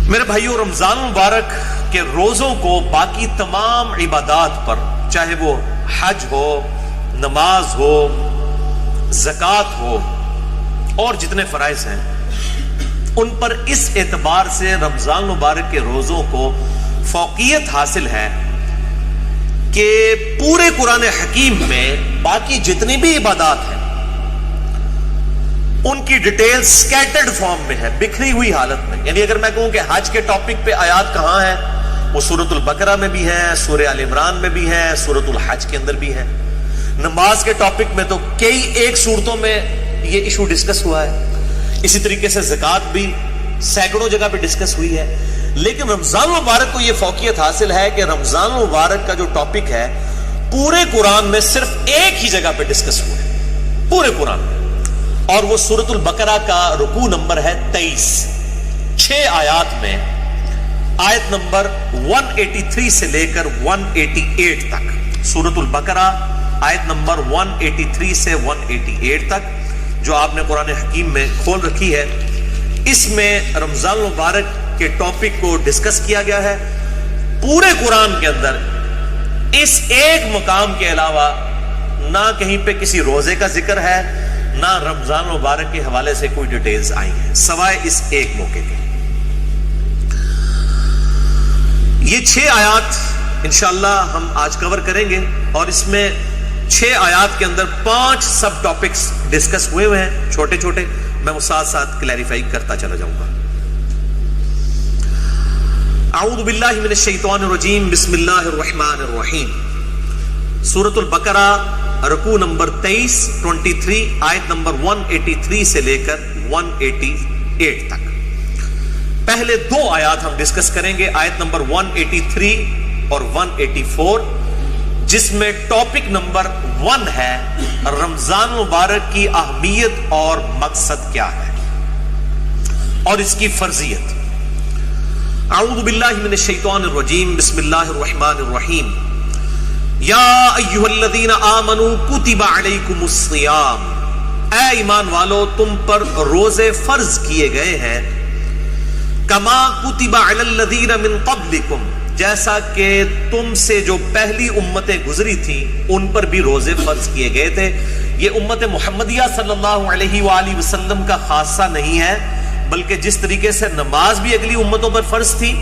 میرے بھائیوں، رمضان مبارک کے روزوں کو باقی تمام عبادات پر، چاہے وہ حج ہو، نماز ہو، زکوٰۃ ہو اور جتنے فرائض ہیں، ان پر اس اعتبار سے رمضان مبارک کے روزوں کو فوقیت حاصل ہے کہ پورے قرآن حکیم میں باقی جتنی بھی عبادات ہیں ان کی ڈیٹیل سکیٹرڈ فارم میں ہے، بکھری ہوئی حالت میں. یعنی اگر میں کہوں کہ حج کے ٹاپک پہ آیات کہاں ہیں، وہ سورۃ البقرہ میں بھی ہیں، سورہ آل عمران میں بھی ہیں، سورۃ الحج کے اندر بھی ہیں. نماز کے ٹاپک میں تو کئی ایک صورتوں میں یہ ایشو ڈسکس ہوا ہے. اسی طریقے سے زکوٰۃ بھی سینکڑوں جگہ پہ ڈسکس ہوئی ہے. لیکن رمضان مبارک کو یہ فوقیت حاصل ہے کہ رمضان مبارک کا جو ٹاپک ہے پورے قرآن میں صرف ایک ہی جگہ پہ ڈسکس ہوا ہے پورے قرآن میں، اور وہ سورۃ البقرہ کا رکوع نمبر ہے 23. 6 آیات میں آیت نمبر 183 سے لے کر 188 تک. سورۃ البقرہ آیت نمبر 183 سے 188 تک جو آپ نے قرآن حکیم میں کھول رکھی ہے، اس میں رمضان مبارک کے ٹاپک کو ڈسکس کیا گیا ہے. پورے قرآن کے اندر اس ایک مقام کے علاوہ نہ کہیں پہ کسی روزے کا ذکر ہے، نہ رمضان مبارک کے حوالے سے کوئی ڈیٹیلز آئی ہیں سوائے اس ایک موقع کے. یہ 6 آیات انشاءاللہ ہم آج کور کریں گے، اور اس میں 6 آیات کے اندر 5 سب ٹاپکس ڈسکس ہوئے ہیں چھوٹے چھوٹے. میں وہ ساتھ ساتھ کلیریفائی کرتا چلا جاؤں گا. اعوذ باللہ من الشیطان الرجیم، بسم اللہ الرحمن الرحیم. سورۃ البقرہ رکوع نمبر 23 آیت نمبر 183 سے لے کر 188 تک. پہلے 2 آیات ہم ڈسکس کریں گے، آیت نمبر 183 اور 184، جس میں ٹاپک نمبر 1 ہے رمضان مبارک کی اہمیت اور مقصد کیا ہے اور اس کی فرضیت. اعوذ باللہ من الشیطان الرجیم، بسم اللہ الرحمن الرحیم. یا ایھا الذین آمنوا کتب علیکم الصیام، اے ایمان والو تم پر روزے فرض کیے گئے ہیں. کما کتب علی الذین من قبلکم، جیسا کہ تم سے جو پہلی امتیں گزری تھیں ان پر بھی روزے فرض کیے گئے تھے. یہ امت محمدیہ صلی اللہ علیہ وآلہ وسلم کا خاصہ نہیں ہے، بلکہ جس طریقے سے نماز بھی اگلی امتوں پر فرض تھی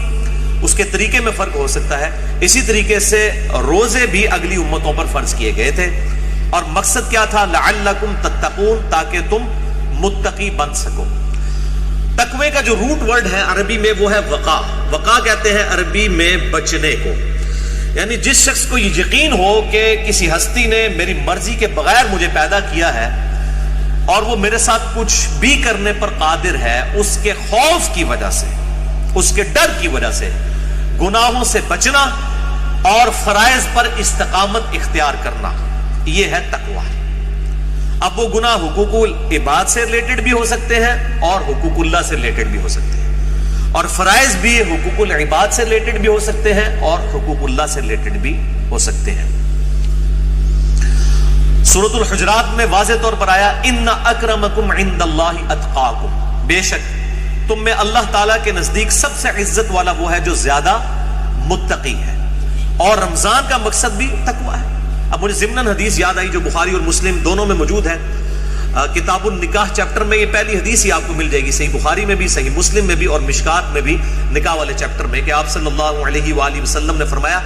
اس کے طریقے میں فرق ہو سکتا ہے، اسی طریقے سے روزے بھی اگلی امتوں پر فرض کیے گئے تھے. اور مقصد کیا تھا؟ لعلکم تتقون، تاکہ تم متقی بن سکو. تقوی کا جو روٹ ورڈ ہے عربی میں وہ ہے وقا. وقا کہتے ہیں عربی میں بچنے کو. یعنی جس شخص کو یہ یقین ہو کہ کسی ہستی نے میری مرضی کے بغیر مجھے پیدا کیا ہے اور وہ میرے ساتھ کچھ بھی کرنے پر قادر ہے، اس کے خوف کی وجہ سے، اس کے ڈر کی وجہ سے گناہوں سے بچنا اور فرائض پر استقامت اختیار کرنا، یہ ہے تقوی. اب وہ گناہ حقوق العباد سے ریلیٹڈ بھی ہو سکتے ہیں اور حقوق اللہ سے ریلیٹڈ بھی ہو سکتے ہیں، اور فرائض بھی حقوق العباد سے ریلیٹڈ بھی ہو سکتے ہیں اور حقوق اللہ سے ریلیٹڈ بھی ہو سکتے ہیں. سورۃ الحجرات میں واضح طور پر آیا ان اکرمکم عند اللہ اتقاکم، بے شک تم میں اللہ تعالیٰ کے نزدیک سب سے عزت والا وہ ہے جو زیادہ متقی ہے. اور رمضان کا مقصد بھی تقوی ہے. اب مجھے ضمناً حدیث یاد آئی جو بخاری اور مسلم دونوں میں موجود ہے. کتاب النکاح چیپٹر میں یہ پہلی حدیث ہی آپ کو مل جائے گی، صحیح بخاری میں بھی، صحیح مسلم میں بھی اور مشکات میں بھی، نکاح والے چیپٹر میں، کہ آپ صلی اللہ علیہ وآلہ وسلم نے فرمایا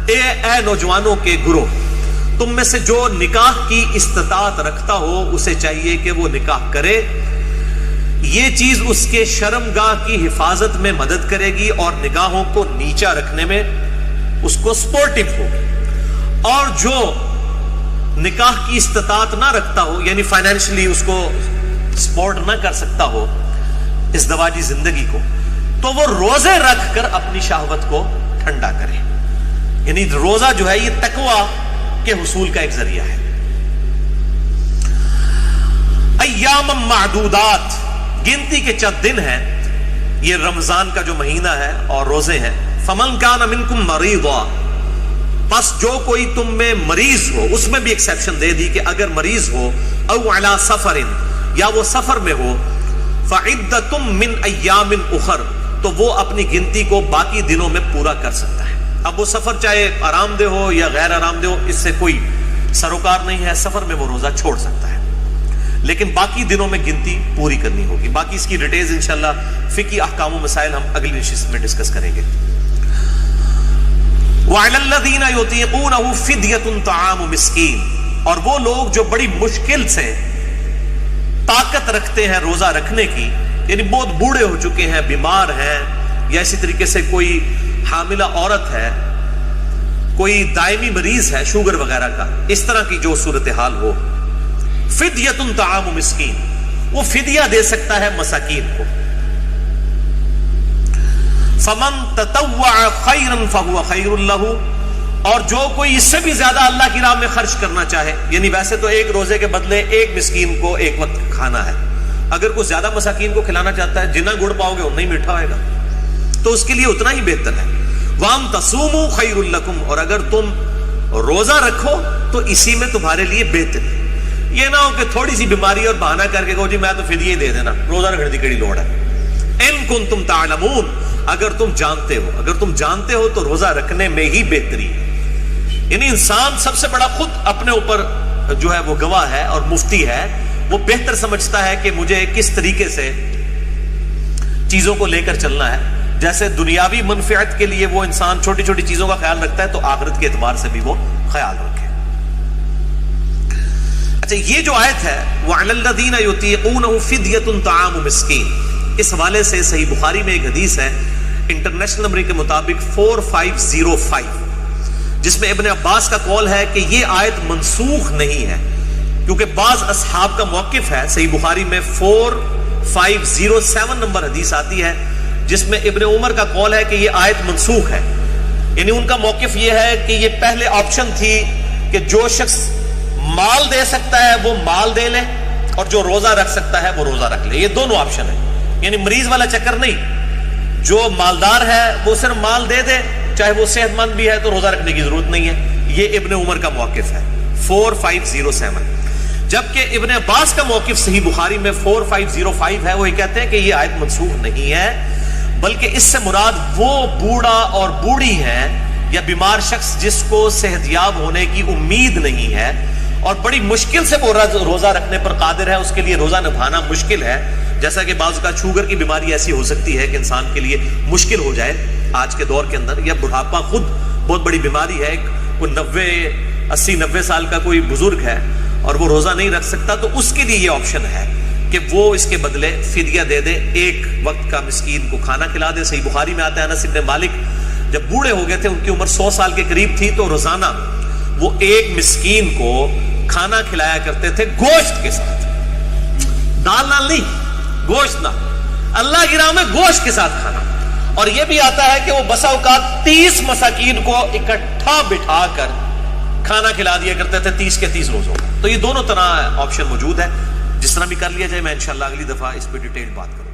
اے نوجوانوں کے گروہ، تم میں سے جو نکاح کی استطاعت رکھتا ہو اسے چاہیے کہ وہ نکاح کرے. یہ چیز اس کے شرمگاہ کی حفاظت میں مدد کرے گی اور نگاہوں کو نیچا رکھنے میں اس کو سپورٹیو ہوگی. اور جو نکاح کی استطاعت نہ رکھتا ہو، یعنی فائنینشلی اس کو سپورٹ نہ کر سکتا ہو ازدواجی زندگی کو، تو وہ روزے رکھ کر اپنی شہوت کو ٹھنڈا کرے. یعنی روزہ جو ہے یہ تقوی کے حصول کا ایک ذریعہ ہے. ایام معدودات، گنتی کے چند دن ہیں، یہ رمضان کا جو مہینہ ہے اور روزے ہیں. فمن کان منکم مریضا، پس جو کوئی تم میں مریض ہو، اس میں بھی ایکسیپشن دے دی کہ اگر مریض ہو، او علی سفر، یا وہ سفر میں ہو، فعدۃ من ایام اخر، تو وہ اپنی گنتی کو باقی دنوں میں پورا کر سکتا ہے. اب وہ سفر چاہے آرام دہ ہو یا غیر آرام دہ ہو، اس سے کوئی سروکار نہیں ہے، سفر میں وہ روزہ چھوڑ سکتا ہے، لیکن باقی دنوں میں گنتی پوری کرنی ہوگی. باقی اس کی ڈیٹیلز انشاءاللہ فقہی احکام و مسائل ہم اگلی نشست میں ڈسکس کریں گے. وَعَلَى الَّذِينَ يُطِيقُونَهُ فِدْيَةٌ طَعَامُ مِسْكِينٍ، اور وہ لوگ جو بڑی مشکل سے طاقت رکھتے ہیں روزہ رکھنے کی، یعنی بہت بوڑھے ہو چکے ہیں، بیمار ہیں، یا اسی طریقے سے کوئی حاملہ عورت ہے، کوئی دائمی مریض ہے شوگر وغیرہ کا، اس طرح کی جو صورتحال ہو، فدیۃ طعام مسکین، وہ فدیہ دے سکتا ہے مساکین کو. فمن تطوع خیرا فهو خیر له، اور جو کوئی اس سے بھی زیادہ اللہ کی راہ میں خرچ کرنا چاہے، یعنی ویسے تو ایک روزے کے بدلے ایک مسکین کو ایک وقت کھانا ہے، اگر کوئی زیادہ مساکین کو کھلانا چاہتا ہے، جتنا گڑ پاؤ گے اتنا ہی میٹھا ہوئے گا، تو اس کے لیے اتنا ہی بہتر ہے. وَأَن تَصُومُوا خَيْرٌ لَكُمْ، اور اگر تم روزہ رکھو تو اسی میں تمہارے لیے بہتر ہے. یہ نہ ہو کہ تھوڑی سی بیماری اور بہانہ کر کے کہو جی میں تو فدیہ ہی دے دینا، روزہ رکھنے کی کڑی لوڑ ہے. اِن كُنتُمْ تَعْلَمُونَ، اگر تم جانتے ہو تو روزہ رکھنے میں ہی بہتری ہے. یعنی انسان سب سے بڑا خود اپنے اوپر جو ہے وہ گواہ ہے اور مفتی ہے، وہ بہتر سمجھتا ہے کہ مجھے کس طریقے سے چیزوں کو لے کر چلنا ہے. جیسے دنیاوی منفعت کے لیے وہ انسان چھوٹی چھوٹی چیزوں کا خیال رکھتا ہے، تو آخرت کے اعتبار سے بھی وہ خیال رکھے. اچھا، یہ جو آیت ہے وَعَلَى الَّذِينَ يُطِيقُونَهُ فِدْيَةٌ طَعَامُ مِسْكِينٍ، اس حوالے سے صحیح بخاری میں ایک حدیث ہے انٹرنیشنل نمبر کے مطابق 4505، جس میں ابن عباس کا قول ہے کہ یہ آیت منسوخ نہیں ہے، کیونکہ بعض اصحاب کا موقف ہے. صحیح بخاری میں 4507 نمبر حدیث آتی ہے جس میں ابن عمر کا قول ہے کہ یہ آیت منسوخ ہے. یعنی ان کا موقف یہ ہے کہ یہ پہلے آپشن تھی کہ جو شخص مال دے سکتا ہے وہ مال دے لے، اور جو روزہ رکھ سکتا ہے وہ روزہ رکھ لے. یہ دونوں آپشن ہیں، یعنی مریض والا چکر نہیں. جو مالدار ہے وہ صرف مال دے دے، چاہے وہ صحت مند بھی ہے تو روزہ رکھنے کی ضرورت نہیں ہے. یہ ابن عمر کا موقف ہے 4507. جبکہ ابن عباس کا موقف صحیح بخاری میں 4505 ہے، وہ یہ کہتے ہیں کہ یہ آیت منسوخ نہیں ہے، بلکہ اس سے مراد وہ بوڑھا اور بوڑھی ہے یا بیمار شخص جس کو صحت یاب ہونے کی امید نہیں ہے اور بڑی مشکل سے وہ روزہ رکھنے پر قادر ہے، اس کے لیے روزہ نبھانا مشکل ہے. جیسا کہ بعض کا شوگر کی بیماری ایسی ہو سکتی ہے کہ انسان کے لیے مشکل ہو جائے آج کے دور کے اندر، یا بڑھاپا خود بہت بڑی بیماری ہے، کوئی 80-90 سال کا کوئی بزرگ ہے اور وہ روزہ نہیں رکھ سکتا، تو اس کے لیے یہ آپشن ہے کہ وہ اس کے بدلے فدیہ دے دے، ایک وقت کا مسکین کو کھانا کھلا دے. صحیح بخاری میں آتا ہے انس بن مالک جب بوڑھے ہو گئے تھے، ان کی عمر 100 سال کے قریب تھی، تو روزانہ وہ ایک مسکین کو کھانا کھلایا کرتے تھے گوشت کے ساتھ، دال نال نہیں، گوشت نہ، اللہ کی راہ میں گوشت کے ساتھ کھانا. اور یہ بھی آتا ہے کہ وہ بسا اوقات 30 مساکین کو اکٹھا بٹھا کر کھانا کھلا دیا کرتے تھے 30 کے 30 روزوں کا. تو یہ دونوں طرح آپشن موجود ہے، جس طرح بھی کر لیا جائے. میں انشاءاللہ اگلی دفعہ اس پہ ڈیٹیل بات کروں.